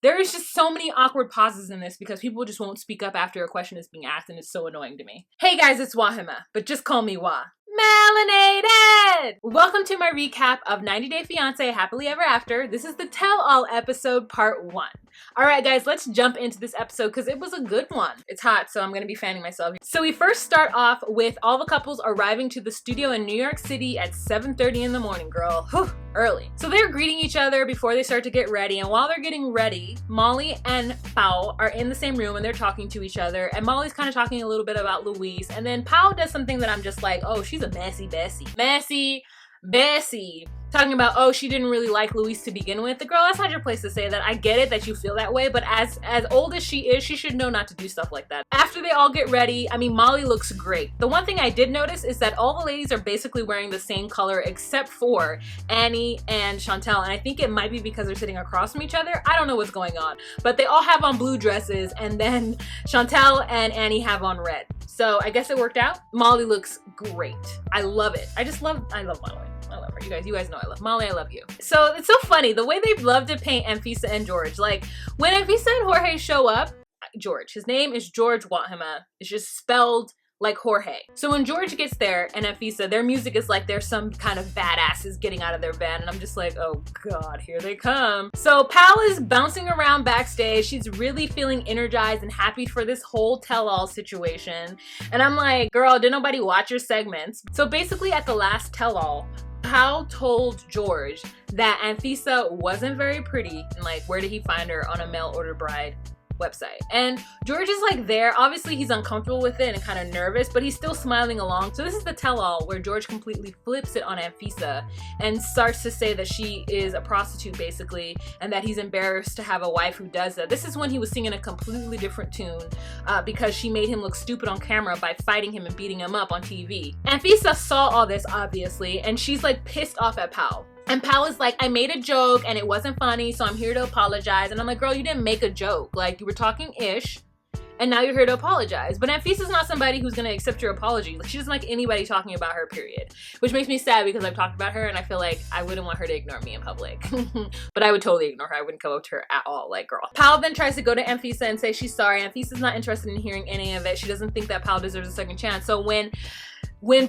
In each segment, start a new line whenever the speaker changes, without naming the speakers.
There is just so many awkward pauses in this because people just won't speak up after a question is being asked, and it's so annoying to me. Hey guys, it's Wahima, but just call me Wah. Melanated! Welcome to my recap of 90 Day Fiancé Happily Ever After. This is the tell-all episode part 1. Alright guys, let's jump into this episode because it was a good one. It's hot, so I'm going to be fanning myself. So we first start off with all the couples arriving to the studio in New York City at 7:30 in the morning, girl. Whew, early. So they're greeting each other before they start to get ready, and while they're getting ready, Molly and Pao are in the same room and they're talking to each other, and Molly's kind of talking a little bit about Luis, and then Pao does something that I'm just like, oh, she's a messy Bessie. Messy Bessie. Talking about, oh, she didn't really like Luis to begin with. The girl, that's not your place to say that. I get it that you feel that way, but as old as she is, she should know not to do stuff like that. After they all get ready, I mean, Molly looks great. The one thing I did notice is that all the ladies are basically wearing the same color except for Annie and Chantel, and I think it might be because they're sitting across from each other. I don't know what's going on, but they all have on blue dresses, and then Chantel and Annie have on red. So I guess it worked out. Molly looks great. I love it. I love Molly. I love her. You guys know I love Molly. I love you. So it's so funny the way they love to paint Anfisa and George. Like when Anfisa and Jorge show up, George, his name is George Wahima. It's just spelled like Jorge. So when George gets there and Anfisa, their music is like there's some kind of badasses getting out of their van, and I'm just like, oh god, here they come. So Pal is bouncing around backstage. She's really feeling energized and happy for this whole tell-all situation. And I'm like, girl, did nobody watch your segments? So basically at the last tell-all, Pao told George that Anfisa wasn't very pretty, and like, where did he find her? On a mail order bride website. And George is like there. Obviously he's uncomfortable with it and kind of nervous, but he's still smiling along. So this is the tell-all where George completely flips it on Anfisa and starts to say that she is a prostitute basically, and that he's embarrassed to have a wife who does that. This is when he was singing a completely different tune because she made him look stupid on camera by fighting him and beating him up on TV. Anfisa saw all this obviously, and she's like pissed off at Pao. And Pao is like, I made a joke and it wasn't funny, so I'm here to apologize. And I'm like, girl, you didn't make a joke. Like, you were talking ish, and now you're here to apologize. But Anfisa's not somebody who's gonna accept your apology. Like, she doesn't like anybody talking about her, period. Which makes me sad because I've talked about her and I feel like I wouldn't want her to ignore me in public. But I would totally ignore her. I wouldn't go up to her at all. Like, girl. Pao then tries to go to Anfisa and say she's sorry. Anfisa's not interested in hearing any of it. She doesn't think that Pao deserves a second chance. So when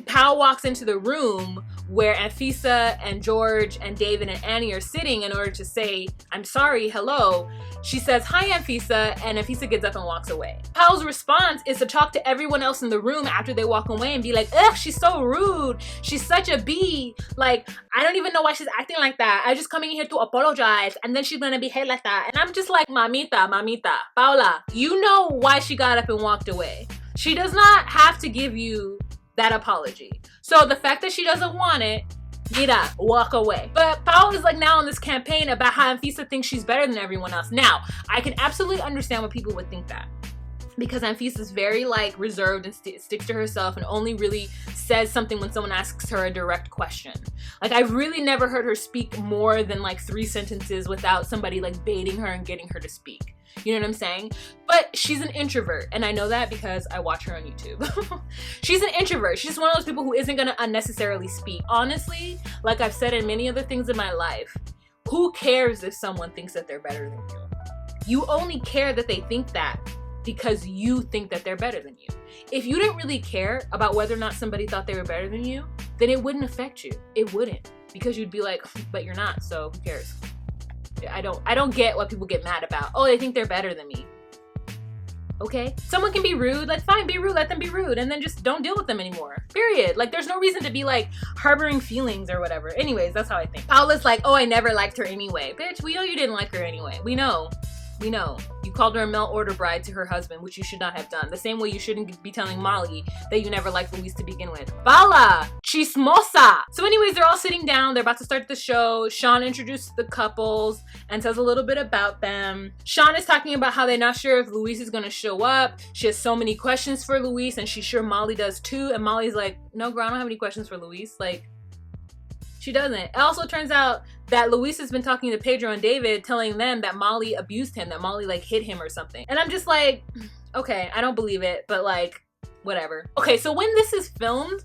Pao walks into the room where Anfisa and George and David and Annie are sitting in order to say, I'm sorry, hello, she says, hi, Anfisa, and Anfisa gets up and walks away. Pao's response is to talk to everyone else in the room after they walk away and be like, ugh, she's so rude. She's such a bee. Like, I don't even know why she's acting like that. I'm just coming here to apologize, and then she's gonna behave like that. And I'm just like, mamita, Paula, you know why she got up and walked away. She does not have to give you that apology. So the fact that she doesn't want it, mira, walk away. But Pao is like now on this campaign about how Anfisa thinks she's better than everyone else. Now, I can absolutely understand why people would think that, because Anfisa is very like reserved and sticks to herself and only really says something when someone asks her a direct question. Like, I've really never heard her speak more than like 3 sentences without somebody like baiting her and getting her to speak. You know what I'm saying? But she's an introvert, and I know that because I watch her on YouTube. She's an introvert. She's one of those people who isn't gonna unnecessarily speak. Honestly, like I've said in many other things in my life, who cares if someone thinks that they're better than you? You only care that they think that because you think that they're better than you. If you didn't really care about whether or not somebody thought they were better than you, then it wouldn't affect you. It wouldn't, because you'd be like, but you're not, so who cares? I don't get what people get mad about. Oh, they think they're better than me. Okay? Someone can be rude, like fine, be rude, let them be rude, and then just don't deal with them anymore. Period. Like, there's no reason to be like harboring feelings or whatever. Anyways, that's how I think. Paula's like, oh, I never liked her anyway. Bitch, we know you didn't like her anyway. We know. We know. You called her a mail order bride to her husband, which you should not have done. The same way you shouldn't be telling Molly that you never liked Luis to begin with. Bala! Chismosa! So anyways, they're all sitting down. They're about to start the show. Sean introduces the couples and says a little bit about them. Sean is talking about how they're not sure if Luis is going to show up. She has so many questions for Luis, and she's sure Molly does too. And Molly's like, no, girl, I don't have any questions for Luis. Like, she doesn't. It also turns out that Luis has been talking to Pedro and David, telling them that Molly abused him, that Molly like hit him or something. And I'm just like, okay, I don't believe it, but like, whatever. Okay, so when this is filmed,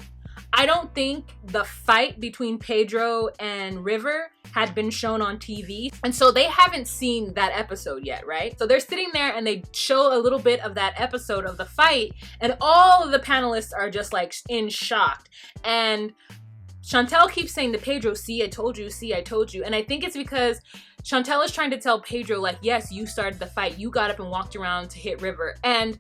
I don't think the fight between Pedro and River had been shown on TV. And so they haven't seen that episode yet, right? So they're sitting there and they show a little bit of that episode of the fight, and all of the panelists are just like in shock. And Chantel keeps saying to Pedro, see, I told you, see, I told you. And I think it's because Chantel is trying to tell Pedro, like, yes, you started the fight. You got up and walked around to hit River. And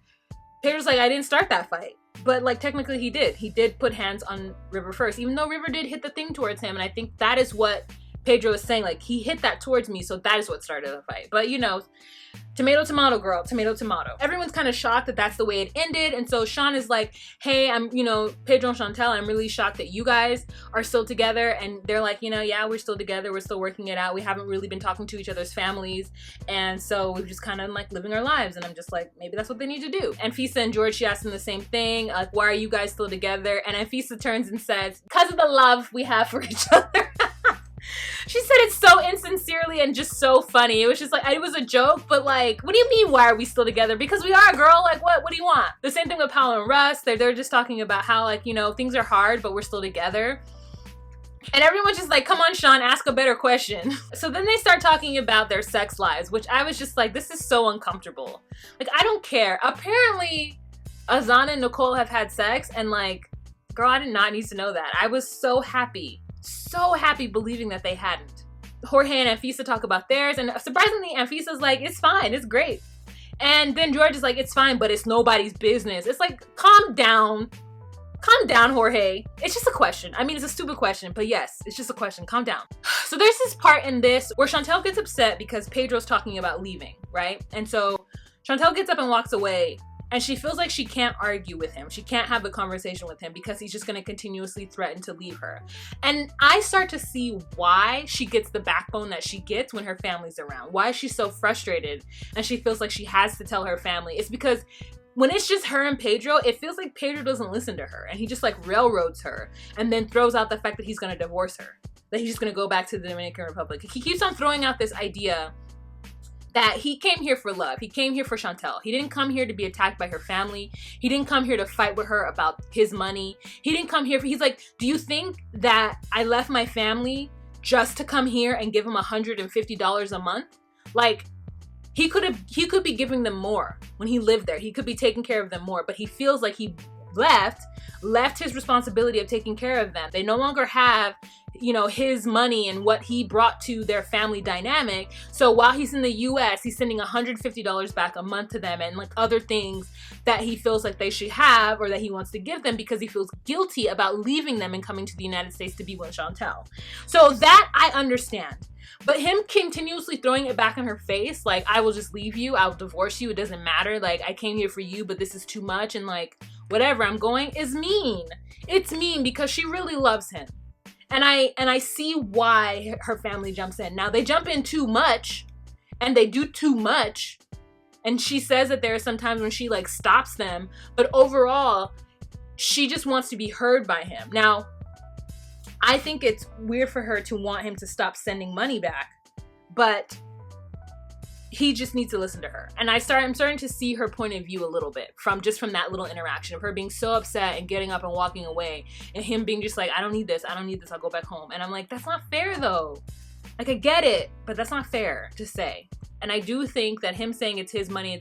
Pedro's like, I didn't start that fight. But like, technically he did. He did put hands on River first, even though River did hit the thing towards him. And I think that is what Pedro is saying. Like, he hit that towards me, so that is what started the fight. But you know, tomato, tomato, girl, tomato, tomato. Everyone's kind of shocked that that's the way it ended. And so Sean is like, hey, Pedro and Chantel, I'm really shocked that you guys are still together. And they're like, yeah, we're still together. We're still working it out. We haven't really been talking to each other's families. And so we're just kind of like living our lives. And I'm just like, maybe that's what they need to do. And Fisa and George, she asked them the same thing. Like, why are you guys still together? And Anfisa turns and says, because of the love we have for each other. She said it so insincerely and just so funny. It was just like, it was a joke, but like, what do you mean, why are we still together? Because we are, girl. Like, what do you want? The same thing with Paolo and Russ. They're just talking about how, like, things are hard, but we're still together. And everyone's just like, come on, Sean, ask a better question. So then they start talking about their sex lives, which I was just like, this is so uncomfortable. Like, I don't care. Apparently, Azana and Nicole have had sex, and like, girl, I did not need to know that. I was so happy believing that they hadn't. Jorge and Anfisa talk about theirs, and surprisingly, Anfisa's like, it's fine, it's great. And then George is like, it's fine, but it's nobody's business. It's like, calm down, Jorge. It's just a question. I mean, it's a stupid question, but yes, it's just a question. Calm down. So there's this part in this where Chantel gets upset because Pedro's talking about leaving, right? And so Chantel gets up and walks away. And she feels like she can't argue with him. She can't have a conversation with him because he's just going to continuously threaten to leave her. And I start to see why she gets the backbone that she gets when her family's around. Why she's so frustrated and she feels like she has to tell her family. It's because when it's just her and Pedro, it feels like Pedro doesn't listen to her. And he just like railroads her and then throws out the fact that he's going to divorce her. That he's just going to go back to the Dominican Republic. He keeps on throwing out this idea that he came here for love. He came here for Chantel. He didn't come here to be attacked by her family. He didn't come here to fight with her about his money. He didn't come here he's like, do you think that I left my family just to come here and give him $150 a month? Like, he could be giving them more when he lived there. He could be taking care of them more, but he feels like he left his responsibility of taking care of them. They no longer have, his money and what he brought to their family dynamic. So while he's in the US, he's sending $150 back a month to them and like other things that he feels like they should have or that he wants to give them because he feels guilty about leaving them and coming to the United States to be with Chantel. So that I understand. But him continuously throwing it back in her face, like, I will just leave you, I'll divorce you, it doesn't matter, like, I came here for you, but this is too much, and like, whatever, I'm going, is mean. It's mean because she really loves him. And I see why her family jumps in. Now, they jump in too much, and they do too much, and she says that there are some times when she, like, stops them, but overall, she just wants to be heard by him. Now, I think it's weird for her to want him to stop sending money back, but he just needs to listen to her. And I'm starting to see her point of view a little bit from that little interaction of her being so upset and getting up and walking away and him being just like, I don't need this, I'll go back home. And I'm like, that's not fair though. Like, I get it, but that's not fair to say. And I do think that him saying it's his money,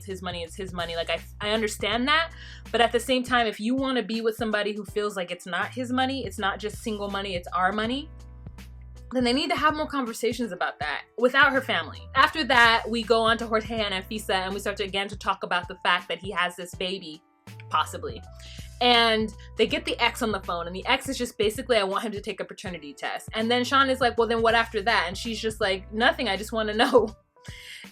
like, I understand that. But at the same time, if you want to be with somebody who feels like it's not his money, it's not just single money, it's our money, then they need to have more conversations about that without her family. After that, we go on to Jorge and Anfisa, and we start to talk about the fact that he has this baby, possibly. And they get the ex on the phone, and the ex is just basically, I want him to take a paternity test. And then Sean is like, well, then what after that? And she's just like, nothing, I just want to know.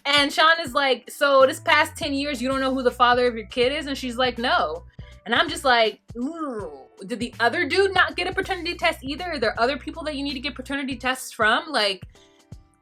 And Sean is like, so this past 10 years, you don't know who the father of your kid is? And she's like, no. And I'm just like, ooh, did the other dude not get a paternity test either? Are there other people that you need to get paternity tests from? Like,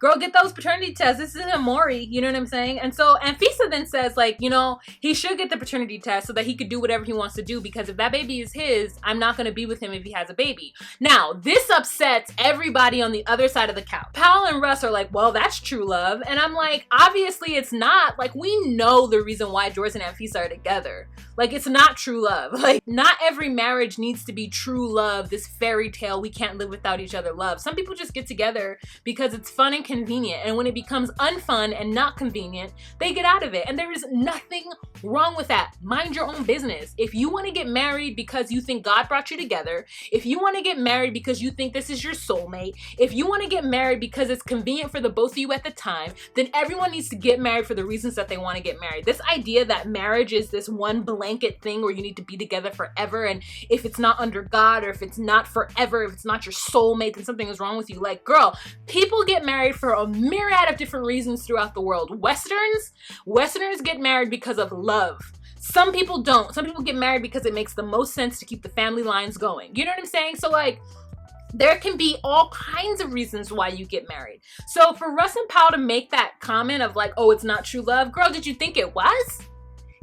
girl, get those paternity tests. This isn't Maury, you know what I'm saying? And so Anfisa then says, like, you know, he should get the paternity test so that he could do whatever he wants to do, because if that baby is his, I'm not going to be with him if he has a baby. Now, this upsets everybody on the other side of the couch. Powell and Russ are like, well, that's true love. And I'm like, obviously it's not. Like, we know the reason why Joyce and Anfisa are together. Like, it's not true love. Like, not every marriage needs to be true love, this fairy tale, we can't live without each other love. Some people just get together because it's fun and convenient. And when it becomes unfun and not convenient, they get out of it. And there is nothing wrong with that. Mind your own business. If you want to get married because you think God brought you together, if you want to get married because you think this is your soulmate, if you want to get married because it's convenient for the both of you at the time, then everyone needs to get married for the reasons that they want to get married. This idea that marriage is this one blanket thing where you need to be together forever, and if it's not under God, or if it's not forever, if it's not your soulmate, then something is wrong with you. Like, girl, people get married for a myriad of different reasons throughout the world. Westerners get married because of love. Some people don't. Some people get married because it makes the most sense to keep the family lines going. You know what I'm saying? So like, there can be all kinds of reasons why you get married. So for Russ and Powell to make that comment of like, oh, it's not true love, girl, did you think it was?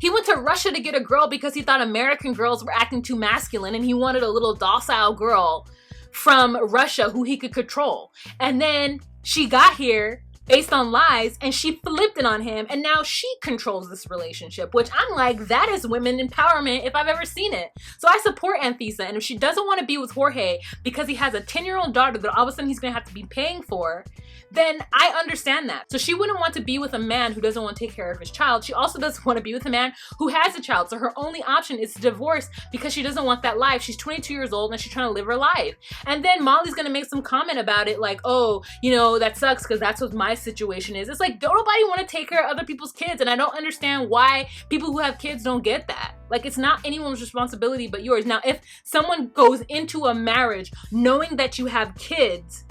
He went to Russia to get a girl because he thought American girls were acting too masculine, and he wanted a little docile girl from Russia who he could control. And then she got here based on lies, and she flipped it on him, and now she controls this relationship, which I'm like, that is women empowerment if I've ever seen it. So I support Anfisa, and if she doesn't want to be with Jorge because he has a 10-year-old daughter that all of a sudden he's going to have to be paying for, then I understand that. So she wouldn't want to be with a man who doesn't want to take care of his child. She also doesn't want to be with a man who has a child. So her only option is to divorce because she doesn't want that life. She's 22 years old and she's trying to live her life. And then Molly's going to make some comment about it like, oh, you know, that sucks because that's what my situation is. It's like, don't nobody want to take care of other people's kids. And I don't understand why people who have kids don't get that. Like, it's not anyone's responsibility but yours. Now, if someone goes into a marriage knowing that you have kids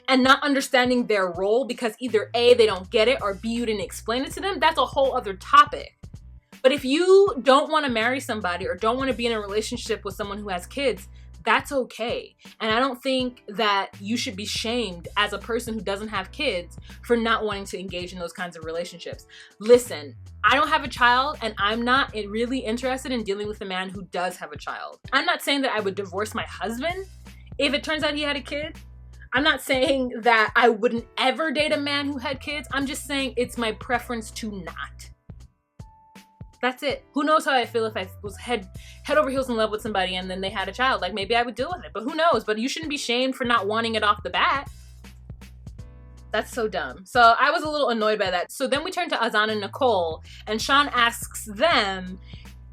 and not understanding their role because either A, they don't get it, or B, you didn't explain it to them, that's a whole other topic. But if you don't want to marry somebody or don't want to be in a relationship with someone who has kids, that's okay. And I don't think that you should be shamed as a person who doesn't have kids for not wanting to engage in those kinds of relationships. Listen, I don't have a child, and I'm not really interested in dealing with a man who does have a child. I'm not saying that I would divorce my husband if it turns out he had a kid. I'm not saying that I wouldn't ever date a man who had kids. I'm just saying it's my preference to not. That's it. Who knows how I feel if I was head over heels in love with somebody and then they had a child. Like, maybe I would deal with it, but who knows? But you shouldn't be shamed for not wanting it off the bat. That's so dumb. So I was a little annoyed by that. So then we turn to Azan and Nicole, and Sean asks them,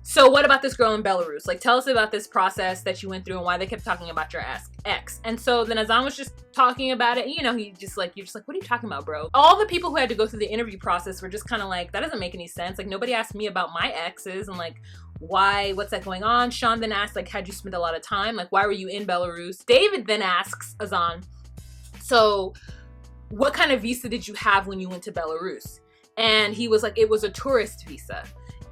so what about this girl in Belarus? Like, tell us about this process that you went through and why they kept talking about your ex. And so then Azan was just talking about it. You know, you're just like, what are you talking about, bro? All the people who had to go through the interview process were just kind of like, that doesn't make any sense. Like, nobody asked me about my exes and like, why, what's that going on? Sean then asked, like, had you spent a lot of time? Like, why were you in Belarus? David then asks Azan, so what kind of visa did you have when you went to Belarus? And he was like, it was a tourist visa.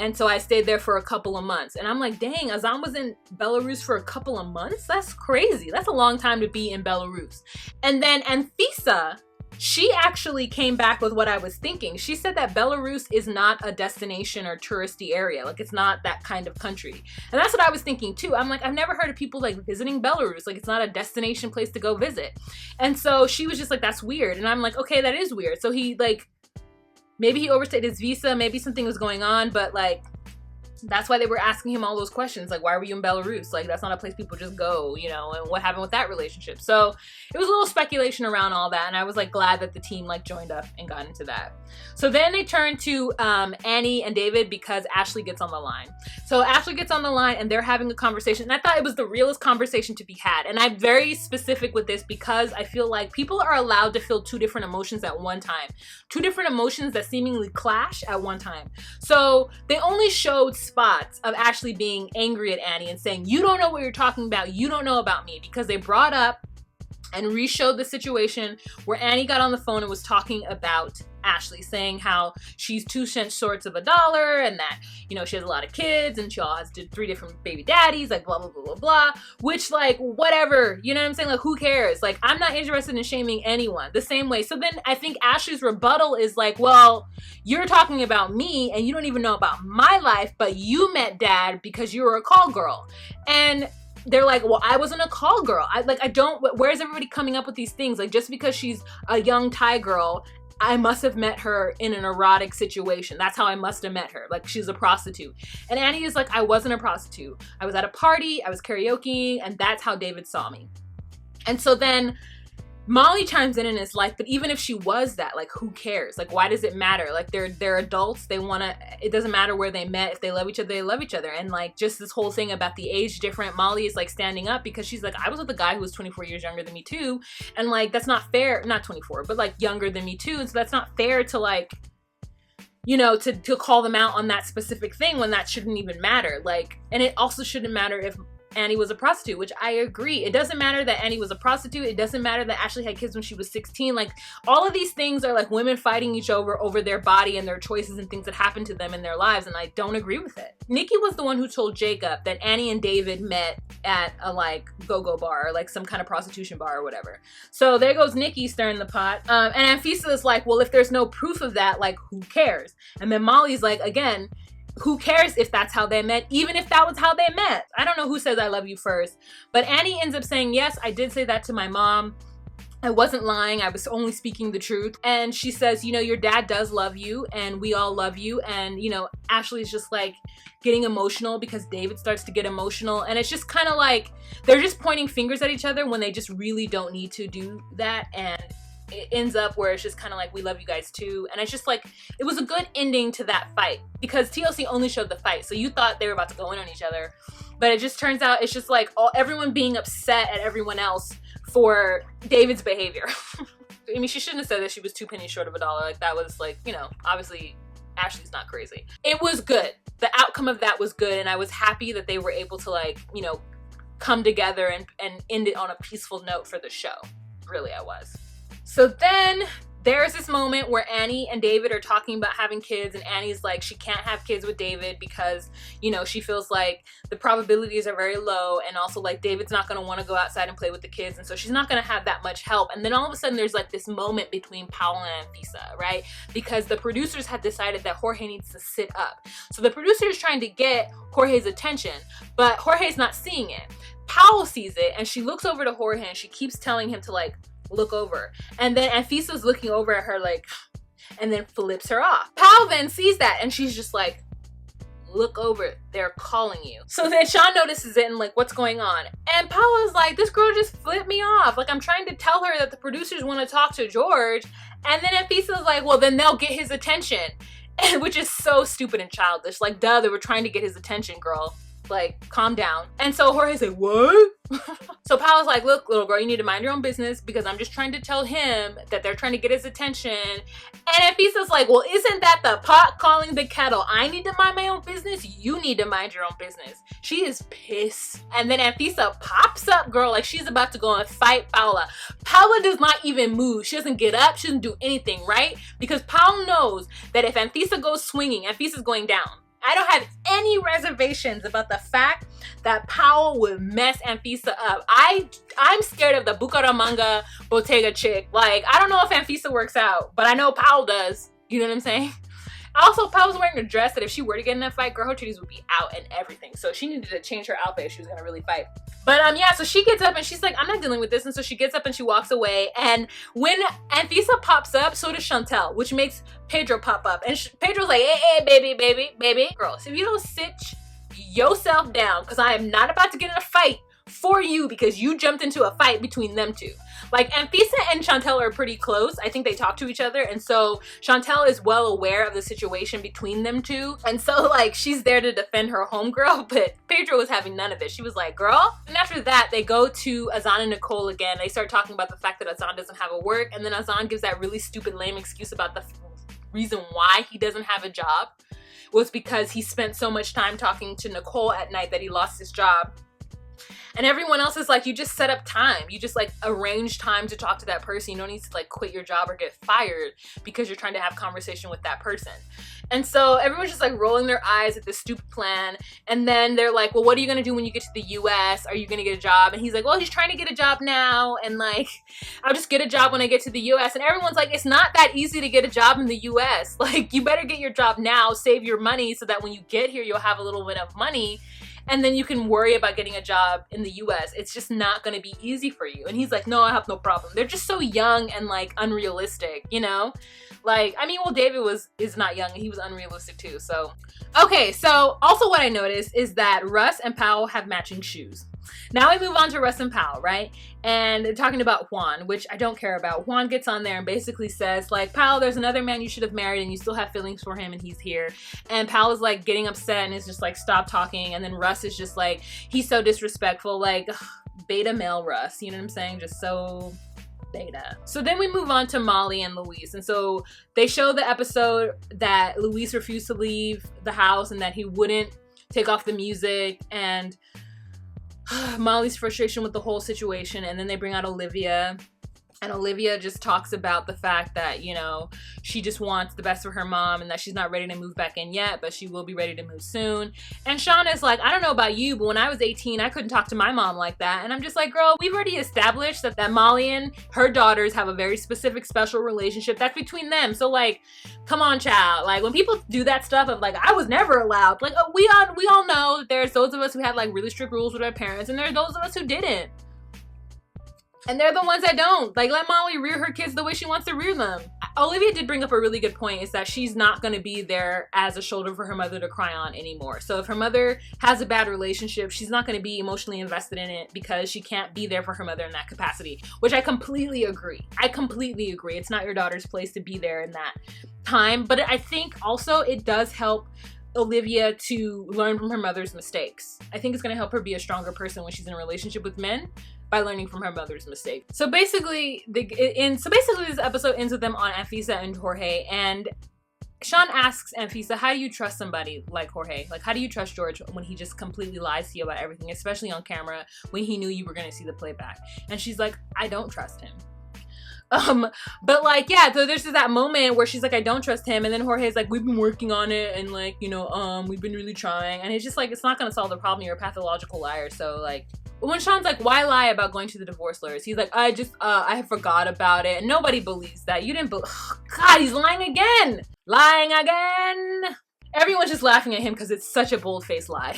And so I stayed there for a couple of months. And I'm like, dang, Azan was in Belarus for a couple of months? That's crazy. That's a long time to be in Belarus. And then Anfisa, she actually came back with what I was thinking. She said that Belarus is not a destination or touristy area. Like, it's not that kind of country. And that's what I was thinking too. I'm like, I've never heard of people like visiting Belarus. Like, it's not a destination place to go visit. And so she was just like, that's weird. And I'm like, okay, that is weird. So he like, maybe he overstayed his visa, maybe something was going on, but like, that's why they were asking him all those questions. Like, why were you in Belarus? Like, that's not a place people just go, you know, and what happened with that relationship? So it was a little speculation around all that. And I was like glad that the team like joined up and got into that. So then they turn to Annie and David because Ashley gets on the line. So Ashley gets on the line and they're having a conversation. And I thought it was the realest conversation to be had. And I'm very specific with this because I feel like people are allowed to feel two different emotions at one time. Two different emotions that seemingly clash at one time. So they only showed spots of Ashley being angry at Annie and saying, you don't know what you're talking about. You don't know about me, because they brought up and re-showed the situation where Annie got on the phone and was talking about Ashley, saying how she's 2 cents short of $1 and that, you know, she has a lot of kids and she all has 3 different baby daddies, like blah, blah, blah, blah, blah, which like, whatever, you know what I'm saying? Like, who cares? Like, I'm not interested in shaming anyone the same way. So then I think Ashley's rebuttal is like, well, you're talking about me and you don't even know about my life, but you met dad because you were a call girl. And they're like, well, I wasn't a call girl. Where's everybody coming up with these things? Like, just because she's a young Thai girl, I must have met her in an erotic situation. That's how I must have met her. Like, she's a prostitute. And Annie is like, I wasn't a prostitute. I was at a party, I was karaokeing, and that's how David saw me. And so then Molly chimes in and is like, but even if she was that, like, who cares? Like, why does it matter? Like, they're adults. It doesn't matter where they met. If they love each other, they love each other. And like, just this whole thing about the age different, Molly is like standing up because she's like, I was with a guy who was 24 years younger than me too. And like, that's not fair. Not 24, but like younger than me too. And so that's not fair to like, you know, to call them out on that specific thing when that shouldn't even matter. Like, and it also shouldn't matter if Annie was a prostitute, which I agree. It doesn't matter that Annie was a prostitute. It doesn't matter that Ashley had kids when she was 16. Like, all of these things are like women fighting each other over their body and their choices and things that happen to them in their lives, and I don't agree with it. Nikki was the one who told Jacob that Annie and David met at a like go-go bar or like some kind of prostitution bar or whatever. So there goes Nikki stirring the pot. And Anfisa is like, well, if there's no proof of that, like, who cares? And then Molly's like, again, who cares if that's how they met, even if that was how they met? I don't know who says I love you first, but Annie ends up saying, yes, I did say that to my mom. I wasn't lying. I was only speaking the truth. And she says, you know, your dad does love you and we all love you. And, you know, Ashley's just like getting emotional because David starts to get emotional. And it's just kind of like they're just pointing fingers at each other when they just really don't need to do that. And it ends up where it's just kind of like, we love you guys too. And it's just like, it was a good ending to that fight because TLC only showed the fight. So you thought they were about to go in on each other, but it just turns out it's just like everyone being upset at everyone else for David's behavior. I mean, she shouldn't have said that she was 2 pennies short of $1. Like, that was like, you know, obviously Ashley's not crazy. It was good. The outcome of that was good. And I was happy that they were able to, like, you know, come together and end it on a peaceful note for the show. Really, I was. So then there's this moment where Annie and David are talking about having kids, and Annie's like, she can't have kids with David because, you know, she feels like the probabilities are very low, and also like David's not going to want to go outside and play with the kids, and so she's not going to have that much help. And then all of a sudden there's like this moment between Powell and Anfisa, right? Because the producers had decided that Jorge needs to sit up. So the producer is trying to get Jorge's attention, but Jorge's not seeing it. Powell sees it, and she looks over to Jorge and she keeps telling him to like look over, and then Anfisa's looking over at her like, and then flips her off. Powell then sees that and she's just like, look over, they're calling you. So then Sean notices it and like, what's going on? And Powell is like, this girl just flipped me off. Like, I'm trying to tell her that the producers want to talk to George. And then Anfisa's like, well, then they'll get his attention. Which is so stupid and childish. Like, duh, they were trying to get his attention, girl. Like, calm down. And so Jorge's like, what? So Powell's like, look, little girl, you need to mind your own business because I'm just trying to tell him that they're trying to get his attention. And Anfisa's like, well, isn't that the pot calling the kettle? I need to mind my own business. You need to mind your own business. She is pissed. And then Anfisa pops up, girl, like she's about to go and fight Paula. Paula does not even move. She doesn't get up. She doesn't do anything, right? Because Paula knows that if Anfisa goes swinging, Anfisa's going down. I don't have any reservations about the fact that Powell would mess Anfisa up. I'm scared of the Bucaramanga Bottega chick. Like, I don't know if Anfisa works out, but I know Powell does. You know what I'm saying? Also, Powell's wearing a dress that if she were to get in a fight, girl, her titties would be out and everything. So she needed to change her outfit if she was gonna really fight. But yeah, so she gets up and she's like, I'm not dealing with this. And so she gets up and she walks away. And when Anfisa pops up, so does Chantel, which makes Pedro pop up. And Pedro's like, hey, baby. Girls, if you don't sit yourself down, because I am not about to get in a fight for you because you jumped into a fight between them two. Like, Anfisa and Chantel are pretty close. I think they talk to each other. And so Chantel is well aware of the situation between them two. And so, like, she's there to defend her homegirl. But Pedro was having none of it. She was like, girl. And after that, they go to Azan and Nicole again. They start talking about the fact that Azan doesn't have a work. And then Azan gives that really stupid, lame excuse about the reason why he doesn't have a job was because he spent so much time talking to Nicole at night that he lost his job. And everyone else is like, you just set up time. You just like arrange time to talk to that person. You don't need to like quit your job or get fired because you're trying to have conversation with that person. And so everyone's just like rolling their eyes at this stupid plan. And then they're like, well, what are you going to do when you get to the US? Are you going to get a job? And he's like, well, he's trying to get a job now. And like, I'll just get a job when I get to the US. And everyone's like, it's not that easy to get a job in the US. Like, you better get your job now, save your money so that when you get here, you'll have a little bit of money. And then you can worry about getting a job in the US. It's just not going to be easy for you. And he's like, no, I have no problem. They're just so young and like unrealistic, you know? Like, I mean, well, David is not young. He was unrealistic too. So, okay. So also what I noticed is that Russ and Powell have matching shoes. Now we move on to Russ and Powell, right? And they're talking about Juan, which I don't care about. Juan gets on there and basically says, like, Powell, there's another man you should have married and you still have feelings for him and he's here. And Powell is like getting upset and is just like, stop talking. And then Russ is just like, he's so disrespectful, like, ugh, beta male Russ, you know what I'm saying? Just so beta. So then we move on to Molly and Luis. And so they show the episode that Luis refused to leave the house and that he wouldn't take off the music, and Molly's frustration with the whole situation. And then they bring out Olivia, and Olivia just talks about the fact that, you know, she just wants the best for her mom and that she's not ready to move back in yet, but she will be ready to move soon. And Shauna's like, I don't know about you, but when I was 18, I couldn't talk to my mom like that. And I'm just like, girl, we've already established that Molly and her daughters have a very specific, special relationship that's between them. So like, come on, child. Like, when people do that stuff of like, I was never allowed, like, we all know that there's those of us who had like really strict rules with our parents, and there's those of us who didn't. And they're the ones that don't. Like, let Molly rear her kids the way she wants to rear them. Olivia did bring up a really good point, is that she's not going to be there as a shoulder for her mother to cry on anymore. So if her mother has a bad relationship, she's not going to be emotionally invested in it because she can't be there for her mother in that capacity, which I completely agree. I completely agree. It's not your daughter's place to be there in that time. But I think also it does help Olivia to learn from her mother's mistakes. I think it's going to help her be a stronger person when she's in a relationship with men, by learning from her mother's mistake. So basically, this episode ends with them on Anfisa and Jorge, and Sean asks Anfisa, how do you trust somebody like Jorge? Like, how do you trust George when he just completely lies to you about everything, especially on camera when he knew you were gonna see the playback? And she's like, I don't trust him. But like, yeah, so there's just that moment where she's like, I don't trust him, and then Jorge's like, we've been working on it, and like, you know, we've been really trying, and it's just like, it's not gonna solve the problem. You're a pathological liar. So like, when Sean's like, why lie about going to the divorce lawyers? He's like, I forgot about it. And nobody believes that. You didn't God, he's lying again. Lying again. Everyone's just laughing at him because it's such a bold-faced lie.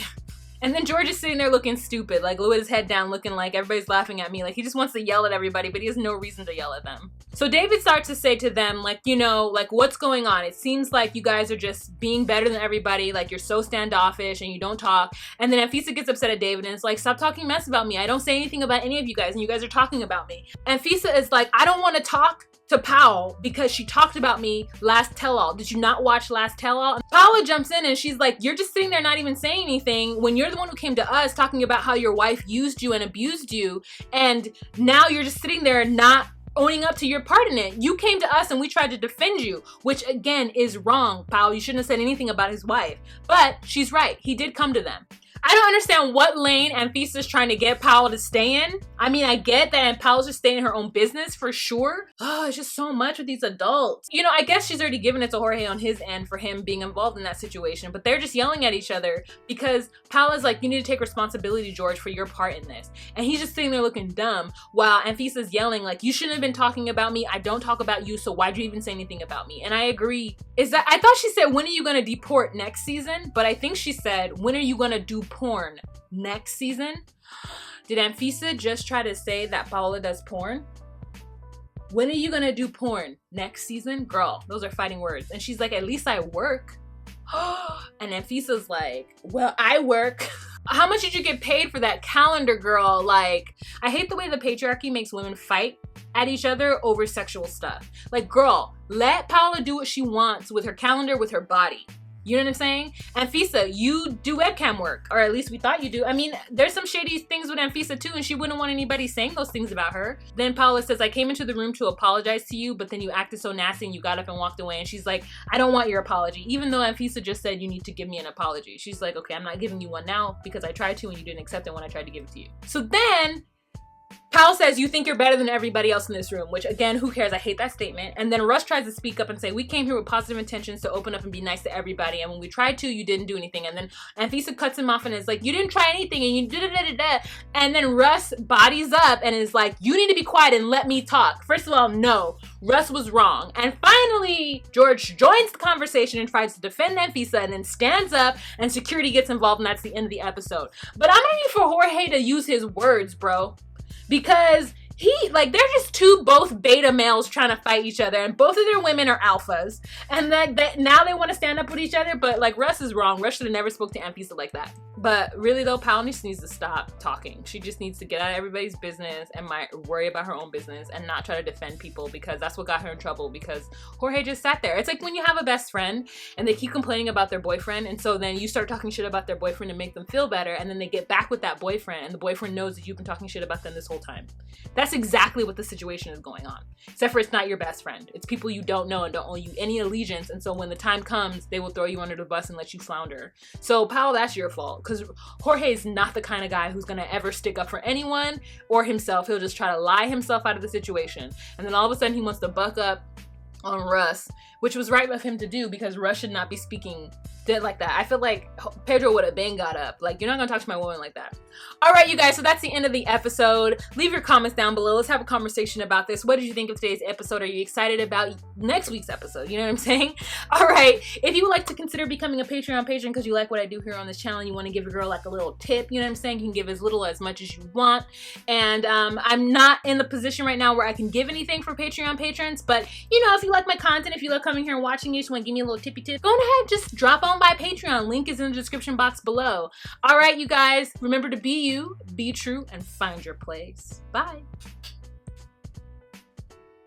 And then George is sitting there looking stupid, like with his head down, looking like everybody's laughing at me. Like, he just wants to yell at everybody, but he has no reason to yell at them. So David starts to say to them, like, you know, like, what's going on? It seems like you guys are just being better than everybody. Like, you're so standoffish and you don't talk. And then Anfisa gets upset at David and it's like, stop talking mess about me. I don't say anything about any of you guys, and you guys are talking about me. Anfisa is like, I don't want to talk to Powell because she talked about me last tell-all. Did you not watch last tell-all? And Paula jumps in and she's like, you're just sitting there not even saying anything when you're the one who came to us talking about how your wife used you and abused you, and now you're just sitting there not owning up to your part in it. You came to us and we tried to defend you, which again is wrong, Powell. You shouldn't have said anything about his wife. But she's right. He did come to them. I don't understand what lane Anfisa's trying to get Powell to stay in. I mean, I get that Powell's just staying in her own business for sure. Oh, it's just so much with these adults. You know, I guess she's already given it to Jorge on his end for him being involved in that situation, but they're just yelling at each other because Powell is like, you need to take responsibility, George, for your part in this. And he's just sitting there looking dumb while Anfisa's yelling like, you shouldn't have been talking about me. I don't talk about you, so why'd you even say anything about me? And I agree. I thought she said, when are you gonna deport next season? But I think she said, when are you gonna do porn next season? Did Anfisa just try to say that Paola does porn? When are you gonna do porn next season? Girl, those are fighting words. And she's like, at least I work. And Anfisa's like, well, I work. How much did you get paid for that calendar, girl? Like, I hate the way the patriarchy makes women fight at each other over sexual stuff. Like, girl, let Paola do what she wants with her calendar, with her body. You know what I'm saying? Anfisa, you do webcam work, or at least we thought you do. I mean, there's some shady things with Anfisa too, and she wouldn't want anybody saying those things about her. Then Paola says, I came into the room to apologize to you, but then you acted so nasty and you got up and walked away. And she's like, I don't want your apology. Even though Anfisa just said you need to give me an apology. She's like, okay, I'm not giving you one now because I tried to and you didn't accept it when I tried to give it to you. So then Pal says, you think you're better than everybody else in this room, which again, who cares? I hate that statement. And then Russ tries to speak up and say, we came here with positive intentions to open up and be nice to everybody. And when we tried to, you didn't do anything. And then Anfisa cuts him off and is like, you didn't try anything and you da-da-da-da-da. And then Russ bodies up and is like, you need to be quiet and let me talk. First of all, no, Russ was wrong. And finally, George joins the conversation and tries to defend Anfisa and then stands up and security gets involved and that's the end of the episode. But I'm ready for Jorge to use his words, bro. Because they're just two both beta males trying to fight each other, and both of their women are alphas, and that now they want to stand up with each other. But like, Russ is wrong. Russ should have never spoke to Anfisa like that. But really though, Pal just needs to stop talking. She just needs to get out of everybody's business and worry about her own business and not try to defend people, because that's what got her in trouble, because Jorge just sat there. It's like when you have a best friend and they keep complaining about their boyfriend, and so then you start talking shit about their boyfriend to make them feel better, and then they get back with that boyfriend and the boyfriend knows that you've been talking shit about them this whole time. That's exactly what the situation is going on. Except for it's not your best friend. It's people you don't know and don't owe you any allegiance, and so when the time comes, they will throw you under the bus and let you flounder. So Pal, that's your fault, because Jorge is not the kind of guy who's gonna ever stick up for anyone or himself. He'll just try to lie himself out of the situation, and then all of a sudden he wants to buck up on Russ, which was right of him to do, because Russ should not be speaking like that. I feel like Pedro would have been got up. Like, you're not gonna talk to my woman like that. All right, you guys, so that's the end of the episode. Leave your comments down below. Let's have a conversation about this. What did you think of today's episode? Are you excited about next week's episode? You know what I'm saying? All right, if you would like to consider becoming a Patreon patron because you like what I do here on this channel and you want to give a girl like a little tip, you know what I'm saying? You can give as little or as much as you want. And I'm not in the position right now where I can give anything for Patreon patrons, but you know, if you like my content, if you love coming here and watching, you just want to give me a little tippy tip, go ahead, just drop on by Patreon. Link is in the description box below. All right, you guys, remember to be you, be true, and find your place. Bye.